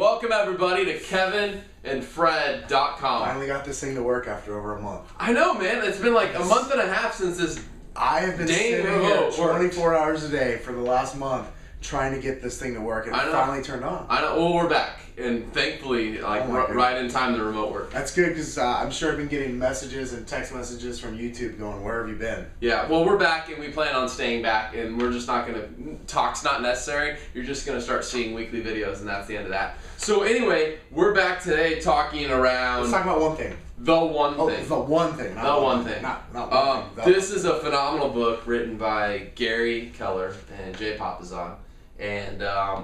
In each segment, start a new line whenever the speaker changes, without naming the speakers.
welcome everybody to kevinandfred.com.
Finally got this thing to work after over a month.
I know, man. It's been like a month and a half since this.
I have been sitting here 24 hours a day for the last month trying to get this thing to work, and it finally turned on.
I know. Well, we're back, and thankfully, right in time, the remote work.
That's good, because I'm sure I've been getting messages and text messages from YouTube going, "Where have you been?"
Yeah, well, we're back, and we plan on staying back, and we're just not going to... Talk's not necessary. You're just going to start seeing weekly videos, and that's the end of that. So anyway, we're back today talking around...
Let's talk about one thing.
The one thing.
The one thing.
The one thing.
Not one thing.
This is a phenomenal book written by Gary Keller and Jay Papasan. And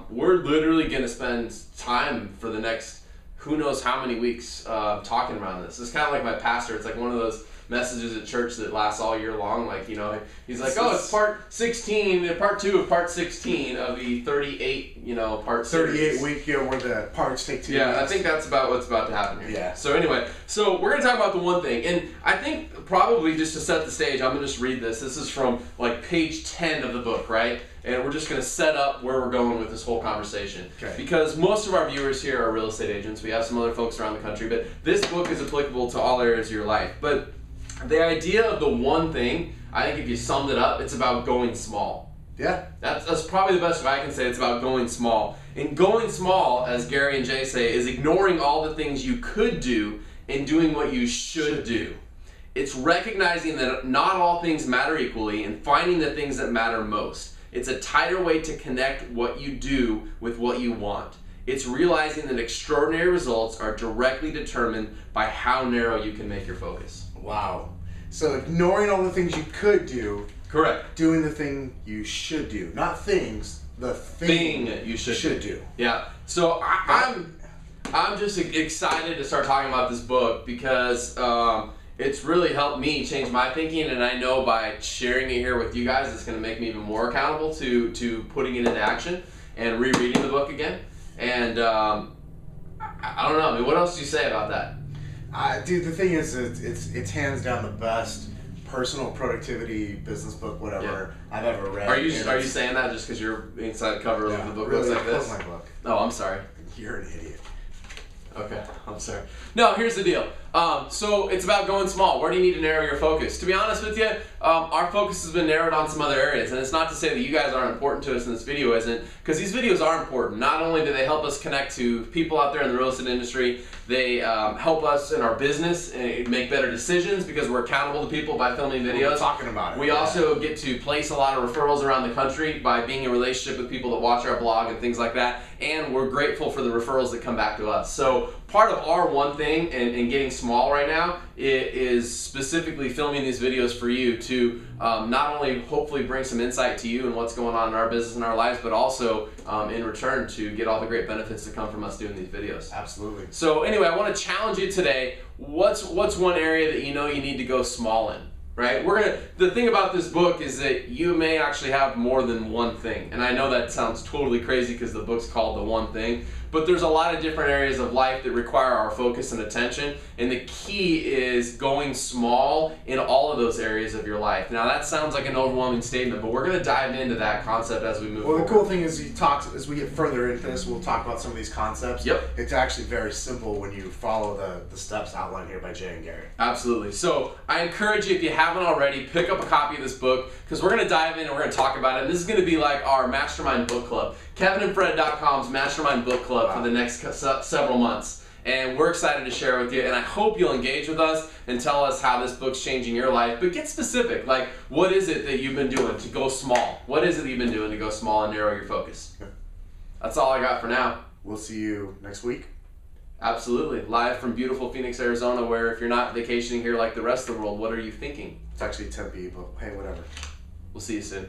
we're literally going to spend time for the next who knows how many weeks talking around this. It's kind of like my pastor. It's like one of those messages at church that lasts all year long. Like, you know, he's like, oh, it's part 16, part 2 of part 16 of the 38, part
38 week year where the parts take 2
Yeah,
weeks.
I think that's about what's about to happen here.
Yeah.
So anyway, we're going to talk about the one thing. And I think probably just to set the stage, I'm going to just read this. This is from like page 10 of the book, right? And we're just going to set up where we're going with this whole conversation.
Okay.
Because most of our viewers here are real estate agents. We have some other folks around the country, but this book is applicable to all areas of your life. But the idea of the one thing, I think if you summed it up, it's about going small.
Yeah.
That's probably the best way I can say. It's about going small. And going small, as Gary and Jay say, is ignoring all the things you could do and doing what you should do. It's recognizing that not all things matter equally and finding the things that matter most. It's a tighter way to connect what you do with what you want. It's realizing that extraordinary results are directly determined by how narrow you can make your focus.
Wow. So ignoring all the things you could do.
Correct.
Doing the thing you should do. Not things, the thing
you should
do.
Yeah. So I'm just excited to start talking about this book because it's really helped me change my thinking, and I know by sharing it here with you guys, it's going to make me even more accountable to putting it into action and rereading the book again. And I don't know. I mean, what else do you say about that?
Dude, the thing is, it's hands down the best personal productivity business book, whatever I've ever read.
Are you saying that just because you're inside the cover of the book
really,
looks like this?
My book.
Oh, I'm sorry.
You're an idiot.
Okay, I'm sorry. No, here's the deal. So it's about going small. Where do you need to narrow your focus? To be honest with you, our focus has been narrowed on some other areas, and it's not to say that you guys aren't important to us and this video isn't, because these videos are important. Not only do they help us connect to people out there in the real estate industry, they help us in our business and make better decisions because we're accountable to people by filming videos.
We're talking about it.
We also get to place a lot of referrals around the country by being in relationship with people that watch our blog and things like that, and we're grateful for the referrals that come back to us. So part of our one thing and getting small right now is specifically filming these videos for you to not only hopefully bring some insight to you and what's going on in our business and our lives, but also in return to get all the great benefits that come from us doing these videos.
Absolutely.
So anyway, I want to challenge you today. What's one area that you know you need to go small in? Right? The thing about this book is that you may actually have more than one thing. And I know that sounds totally crazy because the book's called The One Thing, but there's a lot of different areas of life that require our focus and attention, and the key is going small in all of those areas of your life. Now that sounds like an overwhelming statement, but we're going to dive into that concept as we move forward.
Well, the cool thing is as we get further into this, we'll talk about some of these concepts.
Yep.
It's actually very simple when you follow the steps outlined here by Jay and Gary.
Absolutely. So I encourage you, if you haven't already, pick up a copy of this book because we're going to dive in and we're going to talk about it. And this is going to be like our Mastermind Book Club. KevinandFred.com's Mastermind Book Club for the next several months. And we're excited to share with you, and I hope you'll engage with us and tell us how this book's changing your life. But get specific, like what is it that you've been doing to go small? What is it that you've been doing to go small and narrow your focus? That's all I got for now.
We'll see you next week.
Absolutely. Live from beautiful Phoenix, Arizona, where if you're not vacationing here like the rest of the world, what are you thinking?
It's actually Tempe, but hey, whatever.
We'll see you soon.